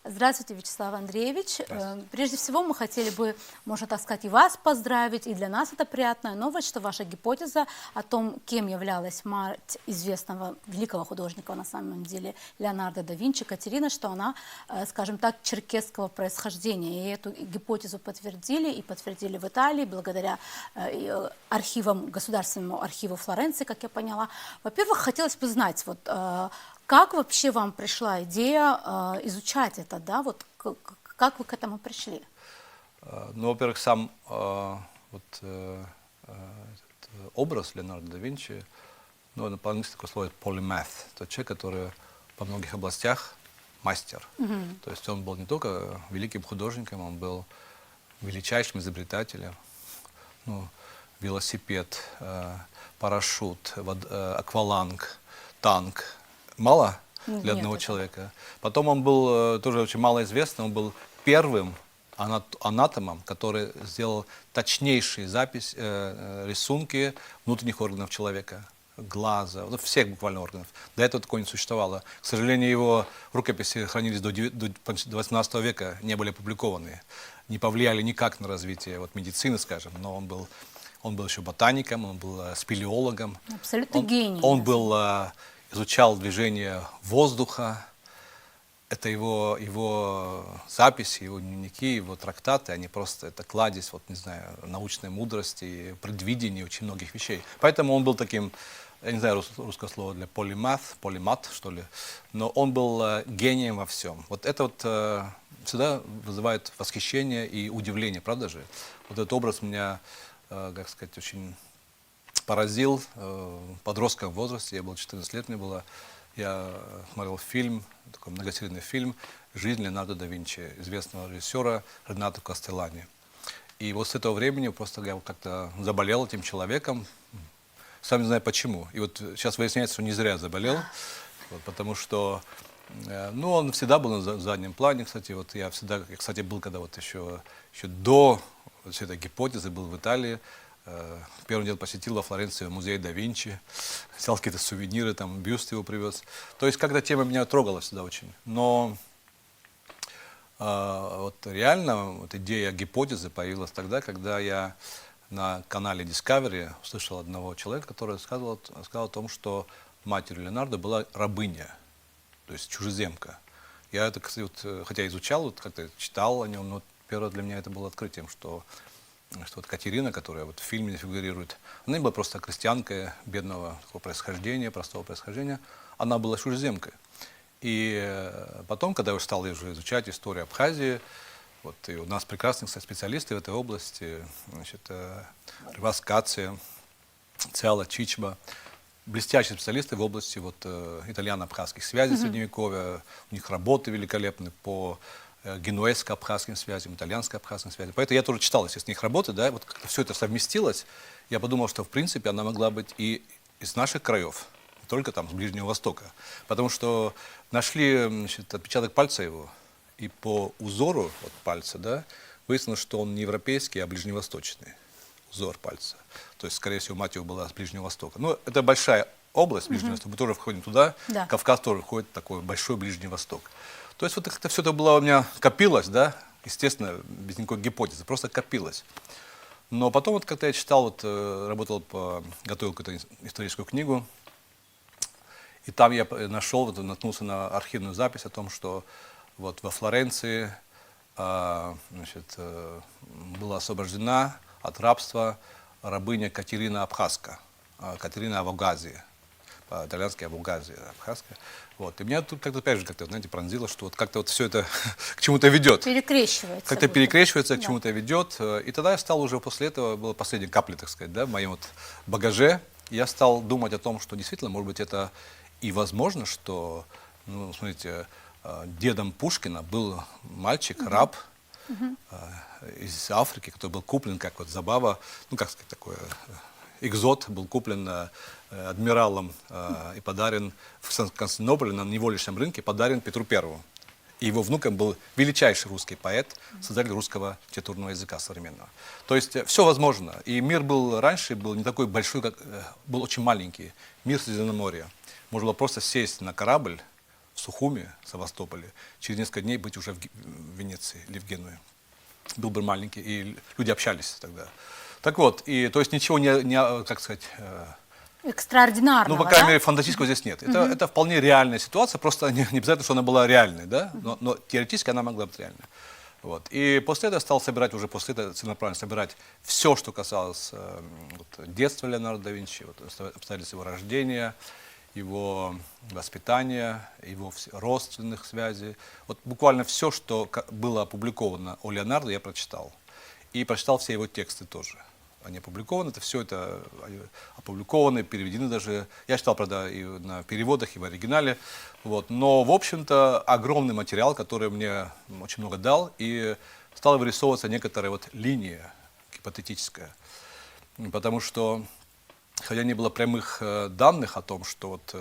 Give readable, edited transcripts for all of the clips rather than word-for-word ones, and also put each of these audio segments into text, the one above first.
Здравствуйте, Вячеслав Андреевич. Прежде всего, мы хотели бы, можно так сказать, и вас поздравить, и для нас это приятная новость, что ваша гипотеза о том, кем являлась мать известного великого художника на самом деле Леонардо да Винчи, Катерина, что она, скажем так, черкесского происхождения. И эту гипотезу подтвердили, и подтвердили в Италии, благодаря архивам, Государственному архиву Флоренции, как я поняла. Во-первых, хотелось бы знать, вот, как вообще вам пришла идея изучать это, да? Вот как вы к этому пришли? Ну, во-первых, сам образ Леонардо да Винчи, ну, по-английски такое слово polymath, это человек, который по многих областях мастер. То есть он был не только великим художником, он был величайшим изобретателем. Ну, велосипед, парашют, акваланг, танк. Мало для одного человека. Потом он был тоже очень малоизвестный, он был первым анатомом, который сделал точнейшие рисунки внутренних органов человека, глаза, ну, всех буквально органов. До этого такого не существовало. К сожалению, его рукописи хранились до 18 века, не были опубликованы, не повлияли никак на развитие медицины, скажем, но он был еще ботаником, он был спелеологом. Абсолютно гений. Он изучал движение воздуха. Это его записи, его дневники, его трактаты, они просто, это кладезь, не знаю, научной мудрости, предвидения очень многих вещей. Поэтому он был таким, я не знаю русское слово для полимат, что ли, но он был гением во всем. Вот это всегда вызывает восхищение и удивление, правда же? Вот этот образ меня, как сказать, очень поразил в подростковом возрасте. Я был 14 лет, мне было. Я смотрел фильм, такой многосерийный фильм «Жизнь Леонардо да Винчи», известного режиссера Ренато Кастеллани. И вот с этого времени просто я как-то заболел этим человеком, сам не знаю почему. И вот сейчас выясняется, что не зря заболел, потому что он всегда был на заднем плане, кстати. Я, кстати, был когда еще до всей этой гипотезы, был в Италии. Первым делом посетил во Флоренции музей да Винчи, взял какие-то сувениры, там бюст его привез. То есть, когда тема меня трогала всегда очень. Но реально идея гипотезы появилась тогда, когда я на канале Discovery услышал одного человека, который сказал о том, что матерью Леонардо была рабыня, то есть чужеземка. Я это, хотя изучал, как-то читал о нем, но первое для меня это было открытием, что Катерина, которая в фильме фигурирует, она не была просто крестьянкой бедного происхождения, простого происхождения, она была чужеземкой. И потом, когда я уже стал изучать историю Абхазии, и у нас прекрасные, кстати, специалисты в этой области, Рвас Каци, Циала Чичба, блестящие специалисты в области итальяно-абхазских связей Средневековья, у них работы великолепны по генуэзско-абхазским связям, итальянско-абхазским связям. Поэтому я тоже читал, естественно, их работы, да, как-то все это совместилось. Я подумал, что, в принципе, она могла быть и из наших краев, не только там, с Ближнего Востока. Потому что нашли, отпечаток пальца его, и по узору пальца, да, выяснилось, что он не европейский, а ближневосточный узор пальца. То есть, скорее всего, мать его была с Ближнего Востока. Но это большая область Ближнего Востока, мы тоже входим туда, да. Кавказ тоже входит в такой большой Ближний Восток. То есть как-то все это было у меня копилось, да, естественно, без никакой гипотезы, просто копилось. Но потом когда я читал, работал, готовил какую-то историческую книгу, и там я наткнулся на архивную запись о том, что во Флоренции была освобождена от рабства рабыня Катерина Абхазка, Катерина Авогазия, по-итальянски Авогазия, абхазская. И меня тут как-то опять же знаете, пронзило, что как-то все это к чему-то ведет. Перекрещивается. Как-то перекрещивается, к чему-то ведет. И тогда я стал уже после этого, была последняя капля, так сказать, да, в моем багаже. Я стал думать о том, что действительно, может быть, это и возможно, что, смотрите, дедом Пушкина был мальчик, раб из Африки, который был куплен как забава, как сказать, такое, экзот, был куплен адмиралом и подарен в Константинополе на неволичном рынке, подарен Петру Первому. И его внуком был величайший русский поэт, создатель русского литературного языка современного. То есть все возможно. И мир был раньше, был не такой большой, был очень маленький. Мир Средиземноморья. Можно было просто сесть на корабль, в Сухуми, Севастополе, через несколько дней быть уже в Венеции или в Генуе. Был бы маленький, и люди общались тогда. Так вот, и то есть ничего как сказать, ну, Экстраординарного, по крайней да? мере, фантастического здесь нет. Это вполне реальная ситуация, просто не обязательно, что она была реальной, да? Но теоретически она могла быть реальной. Вот. И после этого я стал собирать, уже после этого целенаправленно собирать все, что касалось детства Леонардо да Винчи, обстоятельств его рождения, его воспитания, его родственных связей. Вот буквально все, что было опубликовано о Леонардо, я прочитал. И прочитал все его тексты тоже. Они опубликованы, все это опубликованы, переведены даже. Я читал, правда, и на переводах, и в оригинале. Вот. Но, в общем-то, огромный материал, который мне очень много дал, и стала вырисовываться некоторая вот линия гипотетическая. Потому что, хотя не было прямых данных о том, что вот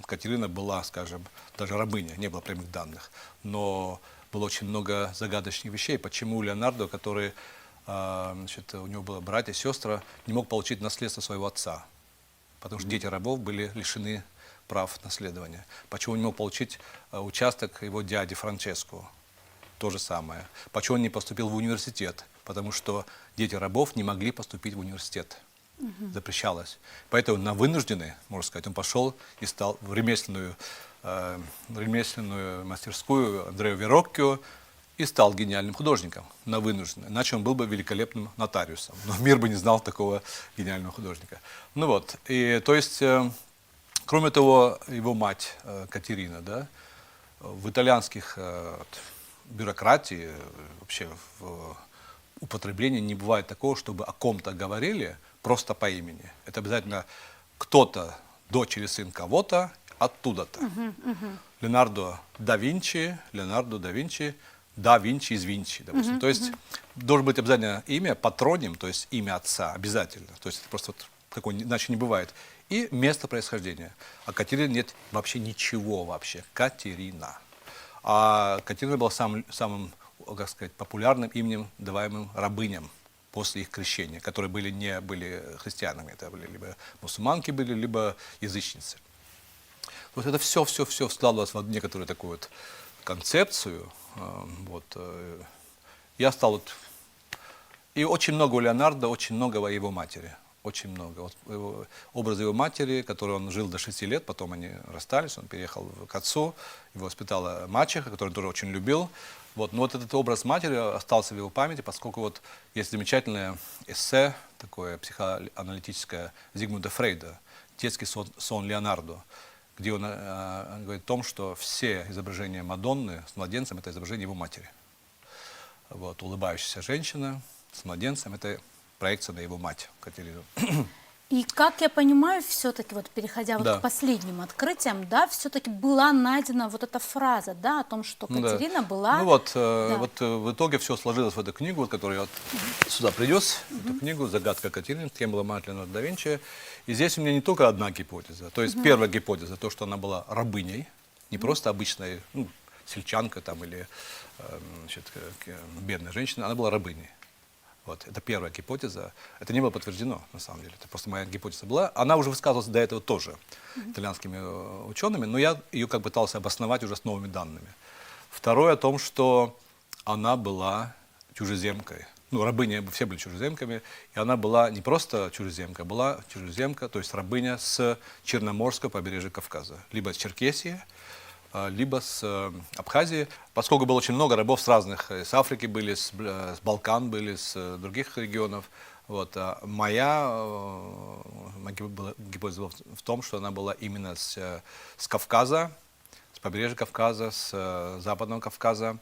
Катерина была, скажем, даже рабыня, не было прямых данных, но было очень много загадочных вещей. Почему Леонардо, который... Значит, у него было братья, сестра, не мог получить наследство своего отца, потому что дети рабов были лишены прав наследования. Почему он не мог получить участок его дяди Франческо? То же самое. Почему он не поступил в университет? Потому что дети рабов не могли поступить в университет. Запрещалось. Поэтому на вынужденный, можно сказать, он пошел и стал в ремесленную мастерскую Андреа Верроккио, и стал гениальным художником на вынужденное. Иначе он был бы великолепным нотариусом. Но мир бы не знал такого гениального художника. Ну вот, и то есть, кроме того, его мать Катерина, да, в итальянских бюрократии, вообще в употреблении не бывает такого, чтобы о ком-то говорили просто по имени. Это обязательно кто-то, дочь или сын кого-то, оттуда-то. Леонардо да Винчи, да Винчи из Винчи, допустим. То есть должен быть обязательно имя, патроним, то есть имя отца обязательно. То есть это просто вот такое, иначе не бывает. И место происхождения. А Катерина нет вообще ничего вообще. Катерина. А Катерина была самым, как сказать, популярным именем, даваемым рабыням после их крещения, которые не были христианами. Это были либо мусульманки были, либо язычницы. Вот это все складывалось в некоторую такую вот концепцию. Вот. Я стал вот... И очень много у Леонардо, очень много о его матери. Очень много. Вот образ его матери, который он жил до 6 лет, потом они расстались, он переехал к отцу, его воспитала мачеха, которую он тоже очень любил. Вот. Но вот этот образ матери остался в его памяти, поскольку вот есть замечательное эссе, такое психоаналитическое Зигмунда Фрейда «Детский сон Леонардо», где он говорит о том, что все изображения Мадонны с младенцем – это изображение его матери. Вот, улыбающаяся женщина с младенцем – это проекция на его мать, Катерину. И как я понимаю, все-таки, вот переходя Да. к последним открытиям, да, все-таки была найдена вот эта фраза, да, о том, что Катерина была... Ну вот, вот в итоге все сложилось в эту книгу, вот, которую я вот сюда принес, эту книгу «Загадка Катерины», кем была мать Леонардо да Винчи. И здесь у меня не только одна гипотеза. То есть первая гипотеза, то, что она была рабыней, не просто обычной сельчанка там, или значит, бедная женщина, она была рабыней. Вот, это первая гипотеза. Это не было подтверждено, на самом деле. Это просто моя гипотеза была. Она уже высказывалась до этого тоже итальянскими учеными, но я ее как бы пытался обосновать уже с новыми данными. Второе о том, что она была чужеземкой. Ну, рабыни все были чужеземками, и она была не просто чужеземка, была чужеземка, то есть рабыня с Черноморского побережья Кавказа, либо с Черкесии, либо с Абхазии, поскольку было очень много рабов с разных, с Африки были, с Балкан были, с других регионов. Вот. А моя гипотеза была в том, что она была именно с Кавказа, с побережья Кавказа, с Западного Кавказа,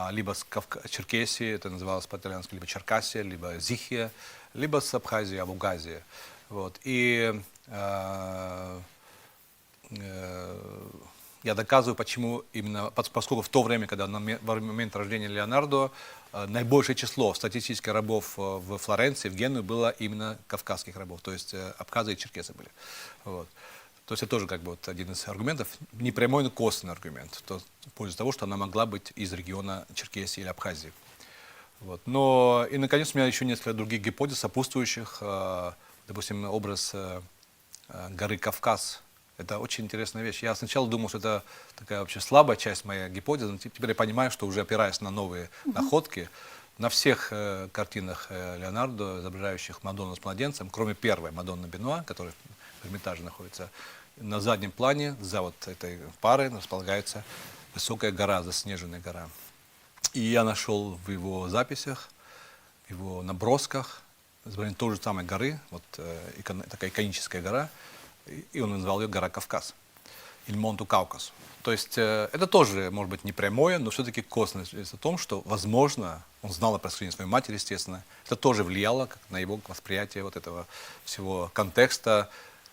либо с Черкесии, это называлось по-итальянски, либо Черкасия, либо Зихия, либо с Абхазии, Абугазии. Вот. И я доказываю, почему именно, поскольку в то время, когда во момент рождения Леонардо, наибольшее число статистических рабов в Флоренции, в Генуе было именно кавказских рабов, то есть абхазы и черкесы были. Вот. То есть это тоже как бы вот один из аргументов, не прямой, но косвенный аргумент, в пользу того, что она могла быть из региона Черкесии или Абхазии. Вот. Но и, наконец, у меня еще несколько других гипотез, сопутствующих, допустим, образ горы Кавказ. Это очень интересная вещь. Я сначала думал, что это такая вообще слабая часть моей гипотезы, но теперь я понимаю, что уже опираясь на новые находки, на всех картинах Леонардо, изображающих Мадонну с младенцем, кроме первой Мадонны Бенуа, которая в Эрмитаже находится, на заднем плане за вот этой парой располагается высокая гора, заснеженная гора. И я нашел в его записях, в его набросках изображение той же самой горы, вот такая иконическая гора, и он назвал ее гора Кавказ, или Монту Каукас. То есть это тоже, может быть, не прямое, но все-таки косвенно о том, что, возможно, он знал о происхождении своей матери, естественно, это тоже влияло на его восприятие вот этого всего контекста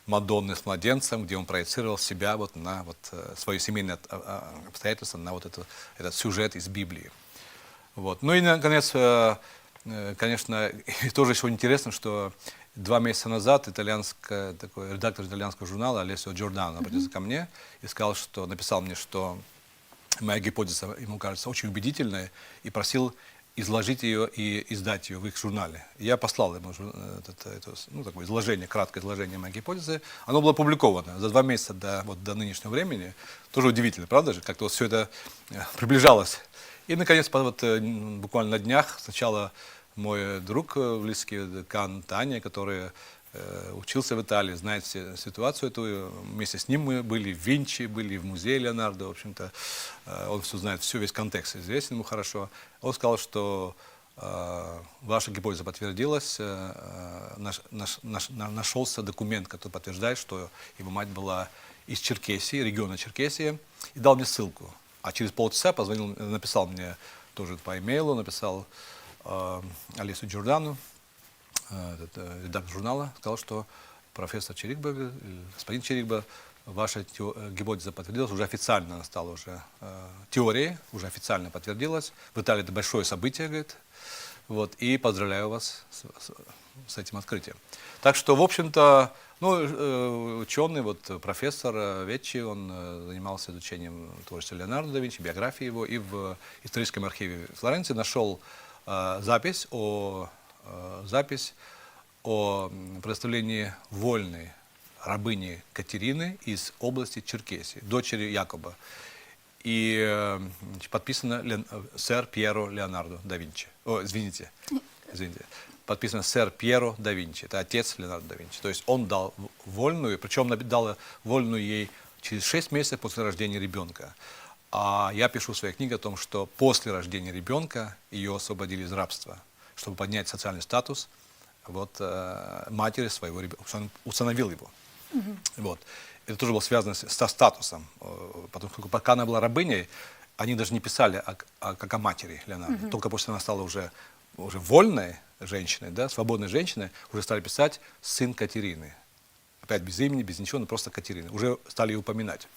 Мадонны с младенцем, где он проецировал себя вот на вот свои семейные обстоятельства, на вот этот сюжет из Библии. Вот. Ну и, наконец, конечно, тоже еще интересно, что 2 месяца назад такой редактор итальянского журнала Алессио Джордано обратился ко мне и написал мне, что моя гипотеза ему кажется очень убедительной, и просил изложить ее и издать ее в их журнале. Я послал ему такое изложение, краткое изложение моей гипотезы. Оно было опубликовано за 2 месяца до нынешнего времени. Тоже удивительно, правда же? Как-то вот все это приближалось. И, наконец, буквально на днях сначала мой друг близкий, Кан Таня, который учился в Италии, знает ситуацию эту. Вместе с ним мы были в Винчи, были в музее Леонардо. В общем-то, он все знает, весь контекст известен ему хорошо. Он сказал, что ваша гипотеза подтвердилась, нашелся документ, который подтверждает, что его мать была из Черкесии, региона Черкесии, и дал мне ссылку. А через полчаса написал мне тоже по имейлу, написал Алессио Джордано, редактор журнала, сказал, что профессор Черикба, господин Черикба, ваша гипотеза подтвердилась, уже официально она стала уже теорией, уже официально подтвердилась. В Италии это большое событие, говорит, вот, и поздравляю вас с этим открытием. Так что, в общем-то, ученый, профессор Веччи, он занимался изучением творчества Леонардо да Винчи, биографии его, и в историческом архиве Флоренции нашел запись о представлении вольной рабыни Катерины из области Черкесии, дочери Якоба. И подписано сэр Пьеро Леонардо да Винчи. Извините. Подписано сэр Пьеро да Винчи. Это отец Леонардо да Винчи. То есть он дал вольную, причем дал вольную ей через 6 месяцев после рождения ребенка. А я пишу в своей книге о том, что после рождения ребенка ее освободили из рабства, чтобы поднять социальный статус матери своего ребенка. Он усыновил его. Вот. Это тоже было связано со статусом. Потому что пока она была рабыней, они даже не писали как о матери Леонардо. Только после она стала уже вольной женщиной, да, свободной женщиной, уже стали писать сын Катерины. Опять без имени, без ничего, но просто Катерины. Уже стали ее упоминать.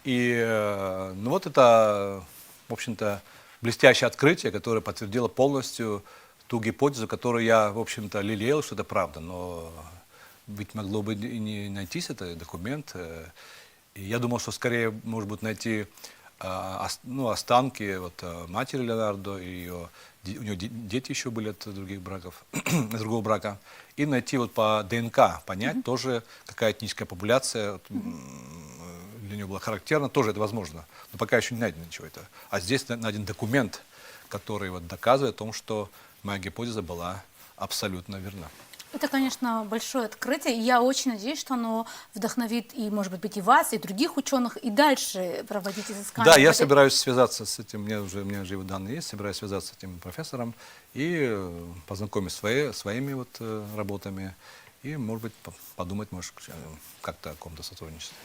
И это, в общем-то, блестящее открытие, которое подтвердило полностью ту гипотезу, которую я, в общем-то, лелеял, что это правда. Но ведь могло бы и не найтись этот документ. И я думал, что скорее, может быть, найти останки матери Леонардо, у нее дети еще были от других браков, от другого брака, и найти по ДНК, понять тоже, какая этническая популяция для нее была характерна, тоже это возможно. Но пока еще не найдено ничего этого. А здесь найден документ, который доказывает о том, что моя гипотеза была абсолютно верна. Это, конечно, большое открытие, и я очень надеюсь, что оно вдохновит и, может быть, и вас, и других ученых, и дальше проводить изыскания. Да, я собираюсь связаться с этим, у меня уже его данные есть, собираюсь связаться с этим профессором и познакомить своими работами, и, может быть, подумать, может, как-то о каком-то сотрудничестве.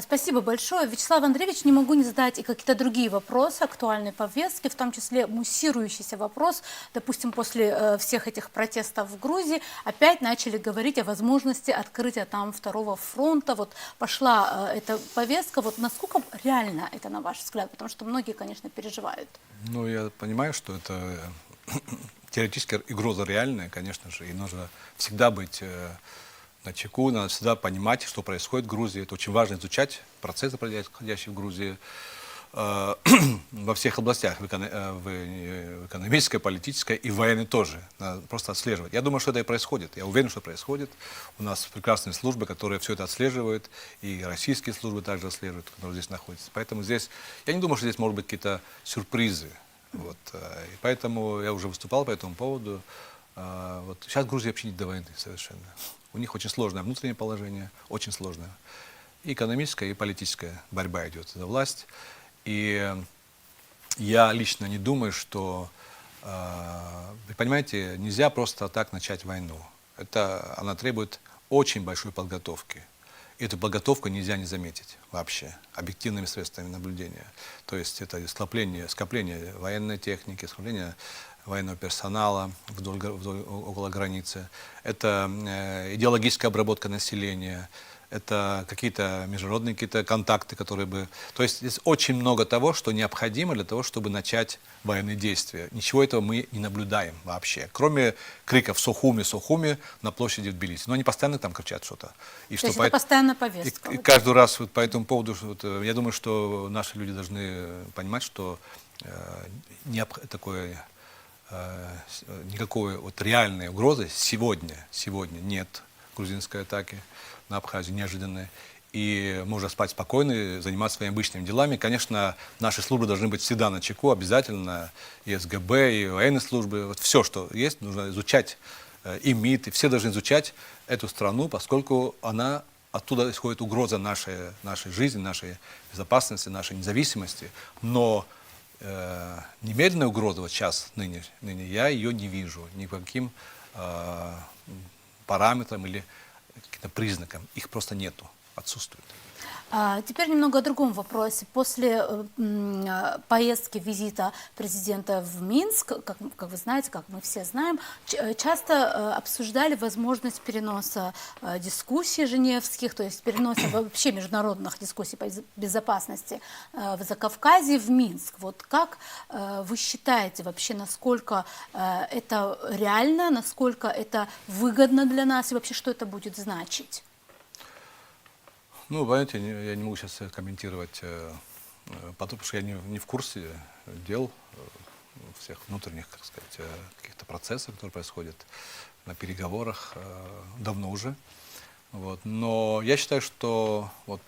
Спасибо большое. Вячеслав Андреевич, не могу не задать и какие-то другие вопросы актуальной повестки, в том числе муссирующийся вопрос. Допустим, после всех этих протестов в Грузии опять начали говорить о возможности открытия там второго фронта. Пошла эта повестка. Насколько реально это, на ваш взгляд? Потому что многие, конечно, переживают. Я понимаю, что это теоретически угроза реальная, конечно же, и нужно всегда быть начеку, надо всегда понимать, что происходит в Грузии. Это очень важно изучать процессы, происходящие в Грузии. во всех областях, в экономической, политической и военной тоже. Надо просто отслеживать. Я думаю, что это и происходит. Я уверен, что происходит. У нас прекрасные службы, которые все это отслеживают, и российские службы также отслеживают, которые здесь находятся. Поэтому здесь, я не думаю, что здесь могут быть какие-то сюрпризы. Вот. И поэтому я уже выступал по этому поводу. Вот. Сейчас Грузия вообще не до войны совершенно. У них очень сложное внутреннее положение, очень сложное. И экономическая, и политическая борьба идет за власть. И я лично не думаю, что, вы понимаете, нельзя просто так начать войну. Она требует очень большой подготовки. И эту подготовку нельзя не заметить вообще объективными средствами наблюдения. То есть это скопление военной техники, скопление военного персонала около границы. Это идеологическая обработка населения. Это какие-то международные контакты, которые бы... То есть здесь очень много того, что необходимо для того, чтобы начать военные действия. Ничего этого мы не наблюдаем вообще. Кроме криков «Сухуми, Сухуми» на площади в Тбилиси. Но они постоянно там кричат что-то. То есть это постоянная повестка. И каждый раз вот по этому поводу, я думаю, что наши люди должны понимать, что никакой вот реальной угрозы сегодня нет грузинской атаки на Абхазию, неожиданные. И можно спать спокойно, и заниматься своими обычными делами. Конечно, наши службы должны быть всегда на чеку, обязательно. И СГБ, и военные службы. Вот все, что есть, нужно изучать. И МИД, и все должны изучать эту страну, поскольку оттуда исходит угроза нашей жизни, нашей безопасности, нашей независимости. Но немедленная угроза вот сейчас, ныне я ее не вижу ни по каким параметрам или каким-то признакам. Их просто нету, отсутствует. Теперь немного о другом вопросе. После поездки, визита президента в Минск, как вы знаете, как мы все знаем, часто обсуждали возможность переноса дискуссий женевских, то есть переноса вообще международных дискуссий по безопасности в Закавказье в Минск. Вот как вы считаете вообще, насколько это реально, насколько это выгодно для нас и вообще что это будет значить? Ну, понимаете, я не могу сейчас комментировать, потому что я не в курсе дел всех внутренних, так сказать, каких-то процессов, которые происходят на переговорах давно уже. Вот. Но я считаю, что вот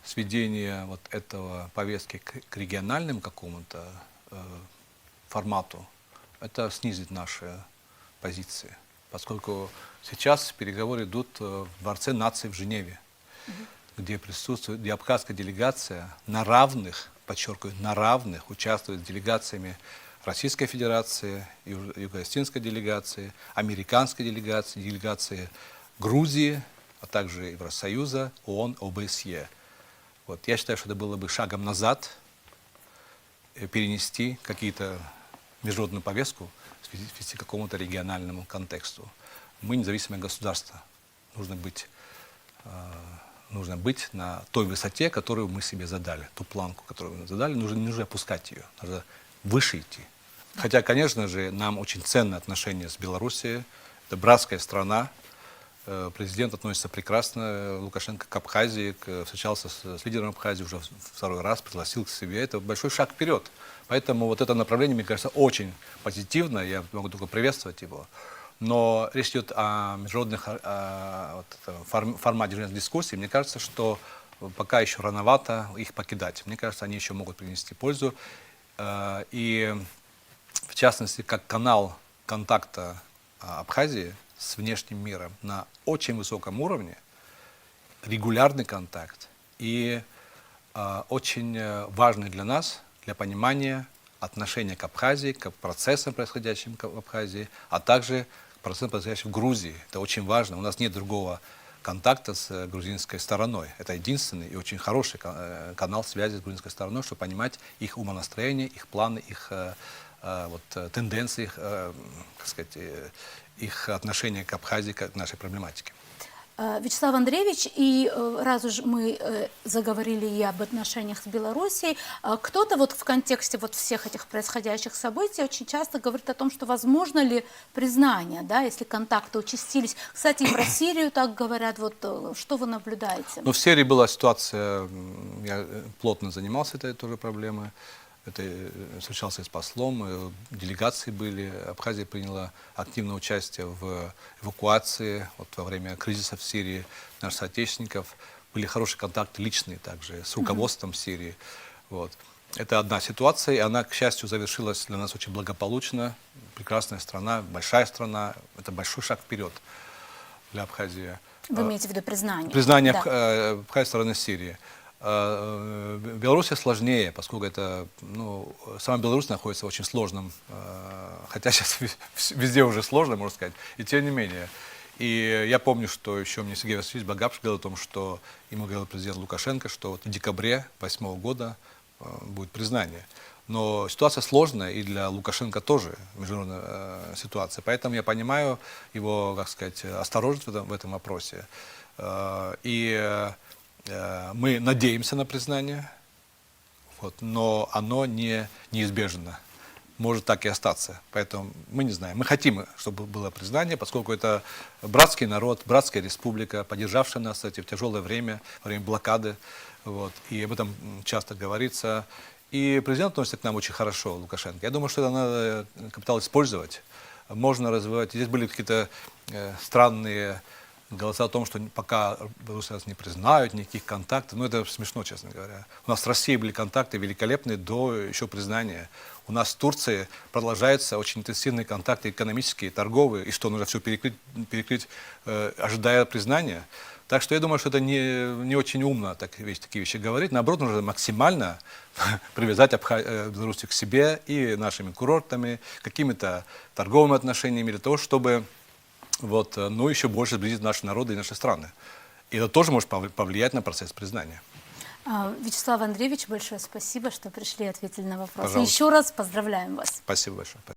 сведение вот этого повестки к региональному какому-то формату, это снизит наши позиции, поскольку сейчас переговоры идут в Дворце наций в Женеве, где абхазская делегация на равных, подчеркиваю, на равных участвует с делегациями Российской Федерации, Юго-Осетинской делегации, американской делегации, делегации Грузии, а также Евросоюза, ООН, ОБСЕ. Вот. Я считаю, что это было бы шагом назад перенести какие-то международную повестку, свести к какому-то региональному контексту. Мы независимое государство. Нужно быть на той высоте, которую мы себе задали, ту планку, которую мы задали, не нужно опускать ее, нужно выше идти. Хотя, конечно же, нам очень ценны отношения с Белоруссией, это братская страна, президент относится прекрасно, Лукашенко, к Абхазии, встречался с лидером Абхазии уже второй раз, пригласил к себе, это большой шаг вперед. Поэтому вот это направление, мне кажется, очень позитивно, я могу только приветствовать его. Но речь идет о международных формате международных дискуссий. Мне кажется, что пока еще рановато их покидать. Мне кажется, они еще могут принести пользу. И в частности, как канал контакта Абхазии с внешним миром на очень высоком уровне, регулярный контакт и очень важный для нас, для понимания отношения к Абхазии, к процессам, происходящим в Абхазии, а также к процессам, происходящим в Грузии. Это очень важно. У нас нет другого контакта с грузинской стороной. Это единственный и очень хороший канал связи с грузинской стороной, чтобы понимать их умонастроение, их планы, их тенденции, их отношение к Абхазии, к нашей проблематике. Вячеслав Андреевич, и раз уж мы заговорили и об отношениях с Белоруссией, кто-то вот в контексте вот всех этих происходящих событий очень часто говорит о том, что возможно ли признание, да, если контакты участились. Кстати, и про Сирию так говорят, вот что вы наблюдаете? Ну, в Сирии была ситуация, я плотно занимался этой тоже проблемой. Это встречался и с послом, делегации были. Абхазия приняла активное участие в эвакуации вот, во время кризиса в Сирии наших соотечественников. Были хорошие контакты личные также с руководством Сирии. Вот. Это одна ситуация, и она, к счастью, завершилась для нас очень благополучно. Прекрасная страна, большая страна. Это большой шаг вперед для Абхазии. Вы имеете в виду признание? Признание Да. Абхазии стороны Сирии. Белоруссия сложнее, поскольку это, ну, сама Беларусь находится в очень сложном, хотя сейчас везде уже сложно, можно сказать, и тем не менее. И я помню, что еще мне Сергей Васильевич Багапш говорил о том, что ему говорил президент Лукашенко, что вот в декабре 2008 года будет признание. Но ситуация сложная, и для Лукашенко тоже международная ситуация. Поэтому я понимаю его, как сказать, осторожность в этом вопросе. И мы надеемся на признание, вот, но оно неизбежно. Может так и остаться. Поэтому мы не знаем. Мы хотим, чтобы было признание, поскольку это братский народ, братская республика, поддержавшая нас, кстати, в тяжелое время, во время блокады. Вот, и об этом часто говорится. И президент относится к нам очень хорошо, Лукашенко. Я думаю, что это надо капитал использовать. Можно развивать. Здесь были какие-то странные голоса о том, что пока Беларусь нас не признают, никаких контактов. Ну, это смешно, честно говоря. У нас с Россией были контакты великолепные до еще признания. У нас с Турцией продолжаются очень интенсивные контакты экономические, торговые. И что, нужно все перекрыть ожидая признания? Так что я думаю, что это не очень умно такие вещи говорить. Наоборот, нужно максимально привязать Беларусь к себе и нашими курортами, какими-то торговыми отношениями для того, чтобы вот, ну, еще больше сблизить наши народы и наши страны. И это тоже может повлиять на процесс признания. Вячеслав Андреевич, большое спасибо, что пришли и ответили на вопросы. Пожалуйста. Еще раз поздравляем вас. Спасибо большое.